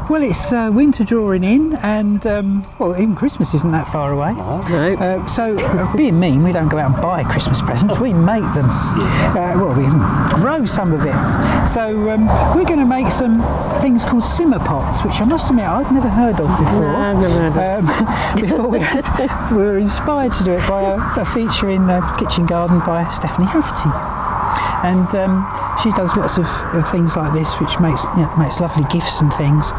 Well, it's winter drawing in, and well, even Christmas isn't that far away. No. So, being mean, we don't go out and buy Christmas presents. We make them. Well, we grow some of it. So, we're going to make some things called simmer pots, which I must admit I've never heard of before. No, I've never heard of. Before we were inspired to do it by a feature in Kitchen Garden by Stephanie Hafferty. And she does lots of things like this, which makes lovely gifts and things,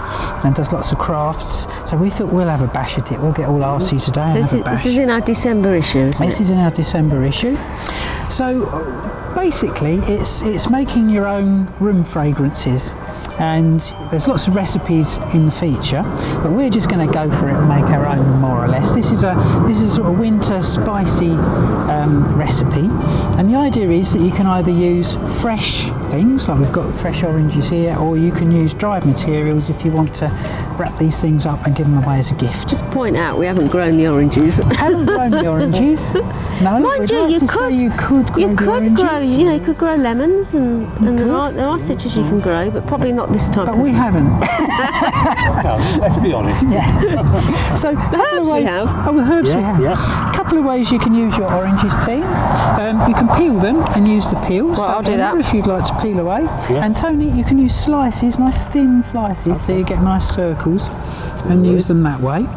and does lots of crafts. So we thought we'll have a bash at it. We'll get all arty today and have a bash. This is in our December issue, isn't it? This is in our December issue. So basically, it's making your own room fragrances. And there's lots of recipes in the feature, but we're just going to go for it and make our own, more or less. This is a sort of winter spicy recipe, and the idea is that you can either use fresh things, like we've got fresh oranges here, or you can use dried materials if you want to wrap these things up and give them away as a gift. Just point out we haven't grown the oranges. Haven't grown the oranges. No, Mind you, you could grow you could grow lemons, and there are citrus you can grow, but probably not this time. But we haven't. Well, let's be honest. Yeah. So the herbs we have. Oh, the herbs we have. Yeah. A couple of ways you can use your oranges, team. You can peel them and use the peel. Well, so I'll do that. If you'd like to peel away. Yes. And Tony, you can use slices, nice thin slices, so you get nice circles, and use them that way.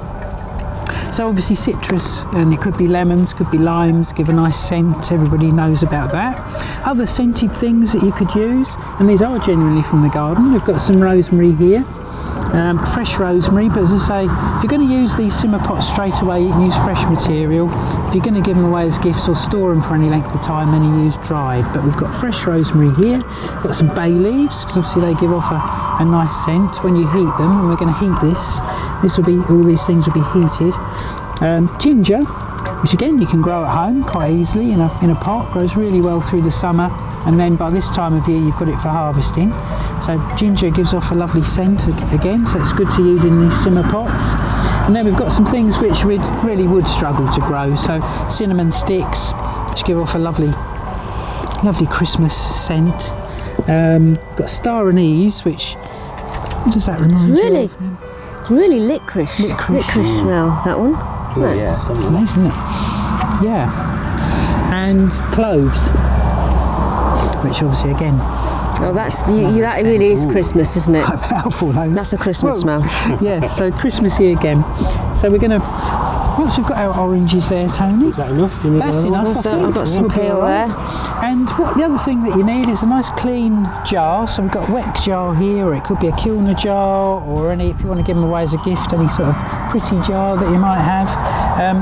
So obviously citrus, and it could be lemons, could be limes, give a nice scent. Everybody knows about that. Other scented things that you could use, and these are genuinely from the garden. We've got some rosemary here, fresh rosemary, but as I say, if you're going to use these simmer pots straight away, you can use fresh material. If you're going to give them away as gifts or store them for any length of time, then you use dried. But we've got fresh rosemary here, we've got some bay leaves, because obviously they give off a nice scent when you heat them, and we're going to heat this. All these things will be heated. Ginger, which again you can grow at home quite easily in a pot, grows really well through the summer, and then by this time of year you've got it for harvesting. So ginger gives off a lovely scent again, so it's good to use in these simmer pots. And then we've got some things which we really would struggle to grow, so cinnamon sticks, which give off a lovely Christmas scent. We've got star anise, which, what does that remind you of? Really licorice smell, that one, isn't it? Yeah, it's amazing, isn't it? Yeah. And cloves, which obviously again. Oh, that really is Christmas, isn't it? Quite powerful, though. That's a Christmas smell. Yeah, so Christmassy again. So we're going to, once we've got our oranges there, Tony. Is that enough? That's enough. So I've got some peel there. And the other thing that you need is a nice clean jar. So we've got a wet jar here, or it could be a Kilner jar, or if you want to give them away as a gift, any sort of pretty jar that you might have.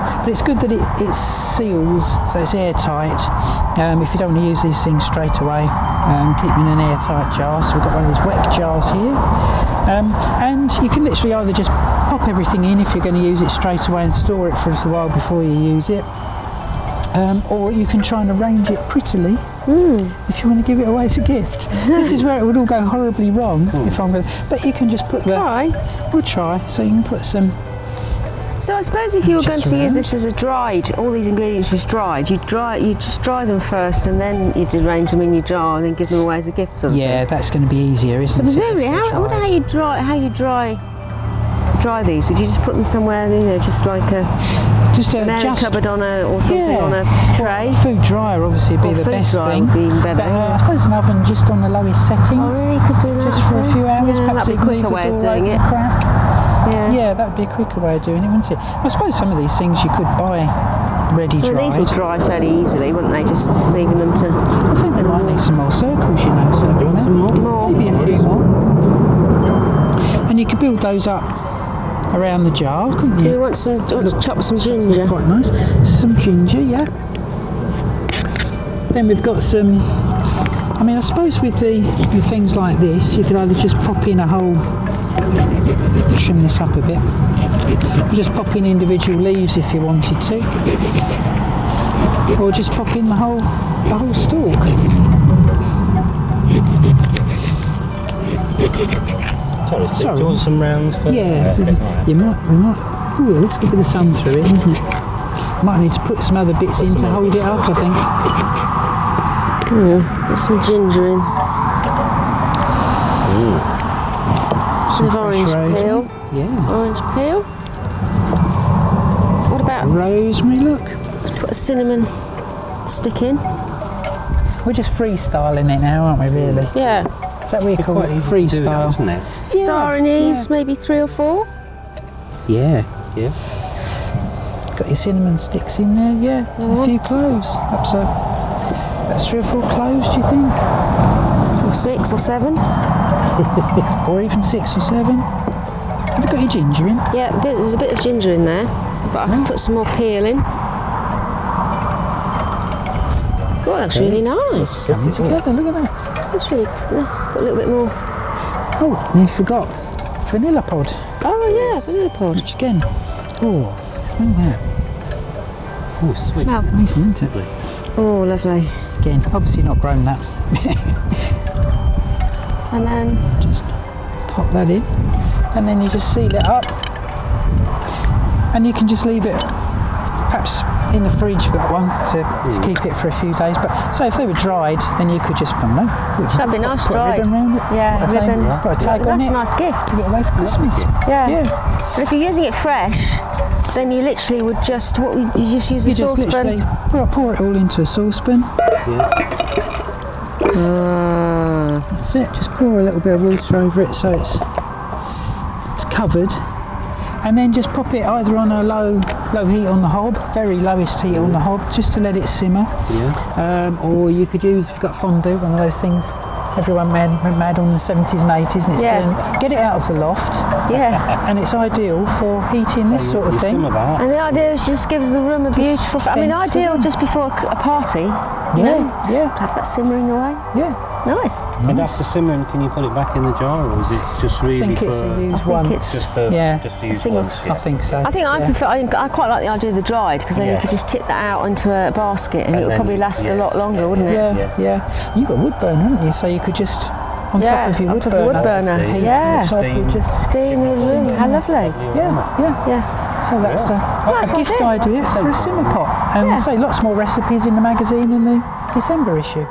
But it's good that it seals, so it's airtight. If you don't want to use these things straight away, keep them in an airtight jar. So we've got one of these wet jars here. And you can literally either just pop everything in if you're going to use it straight away and store it for a little while before you use it. Or you can try and arrange it prettily if you want to give it away as a gift. This is where it would all go horribly wrong if I'm going to, but you can just put we'll try. So you can put some. So I suppose if you were going to use this as a dried, all these ingredients as dried, you just dry them first, and then you'd arrange them in your jar and then give them away as a gift. Sort of thing. That's going to be easier, isn't it? So presumably, I wonder how you dry these. Would you just put them somewhere, just like a cupboard or something on a tray? Food dryer obviously would be the best thing. Would be even better. But I suppose an oven just on the lowest setting. Oh really? You could do that. Just for a few hours, perhaps that'd be a quicker way of doing it. Crack. Yeah, that would be a quicker way of doing it, wouldn't it? I suppose some of these things you could buy ready dried. These will dry fairly easily, wouldn't they? Just leaving them to. I think we might need some more circles, So some more? Maybe a few more. And you could build those up around the jar, couldn't you? Do you want to chop some ginger? Quite nice. Some ginger, yeah. Then we've got some. I suppose with things like this, you could either just pop in a whole. Trim this up a bit. Just pop in individual leaves if you wanted to, or just pop in the whole stalk. Sorry, do you want some rounds? Yeah, we might. Oh, it looks good with the sun through it, doesn't it? Might need to put some other bits in to hold it up, I think. Yeah, put some ginger in. some Bit of fresh orange rosemary. peel. Yeah. Orange peel. What about Rosemary, look. let's put a cinnamon stick in? We're just freestyling it now, aren't we, really? Yeah. Is that what you call Quite it? easy to do that, Freestyle. isn't it? Star anise, maybe 3 or 4. Yeah. Yeah. Got your cinnamon sticks in there, yeah. And a few cloves. That's 3 or 4 cloves, do you think? Or 6 or 7. Or even 6 or 7. Have you got your ginger in? Yeah, there's a bit of ginger in there, but I can put some more peel in. Oh, that's really nice. Coming together, look at that. That's really, put a little bit more. Oh, nearly forgot. Vanilla pod. Oh yeah, vanilla pod. Which again, oh, smell that. Oh, sweet. Smell. Amazing, isn't it? Oh, lovely. Again, obviously not grown that. And then Just pop that in. And then you just seal it up. And you can just leave it perhaps in the fridge, that one, to keep it for a few days. But so if they were dried, then you could just, I don't know, that'd be nice put dried. a ribbon around it. Yeah, put a ribbon. flame, put a tag on That's it. a nice gift. Give it away for Christmas. Yeah. Yeah. But if you're using it fresh, then you literally would just you just use a You just saucepan. literally pour it all into a saucepan. That's it. Just pour a little bit of water over it so it's covered, and then just pop it either on a low heat on the hob, very lowest heat on the hob, just to let it simmer. Or you could use, if you've got fondue, one of those things everyone went mad on the 70s and 80s, and it's Yeah. get it out of the loft, Yeah. and it's ideal for heating this sort of You thing. simmer that. And the idea is just gives the room a beautiful. I mean, sense of ideal them. just before a party. Yeah, Just yeah, have that simmering away. yeah. Nice. And after simmering, can you put it back in the jar, or is it just I really think for it's a used I think one. it's- just for Yeah. just for use single- once? I think so. I think I yeah. prefer. I quite like the idea of the dried because then you Yes. could just tip that out into a basket and it would then- probably last a yes. lot longer, wouldn't it? Yeah. You got wood burner, haven't you? So you could just on Yeah, top of your on wood top of burner. wood burner. See? Yeah. So you Steam. just Steam in the room. How lovely. yeah. Yeah. So that's a Nice gift idea. idea for a simmer pot, and Yeah. say lots more recipes in the magazine in the December issue.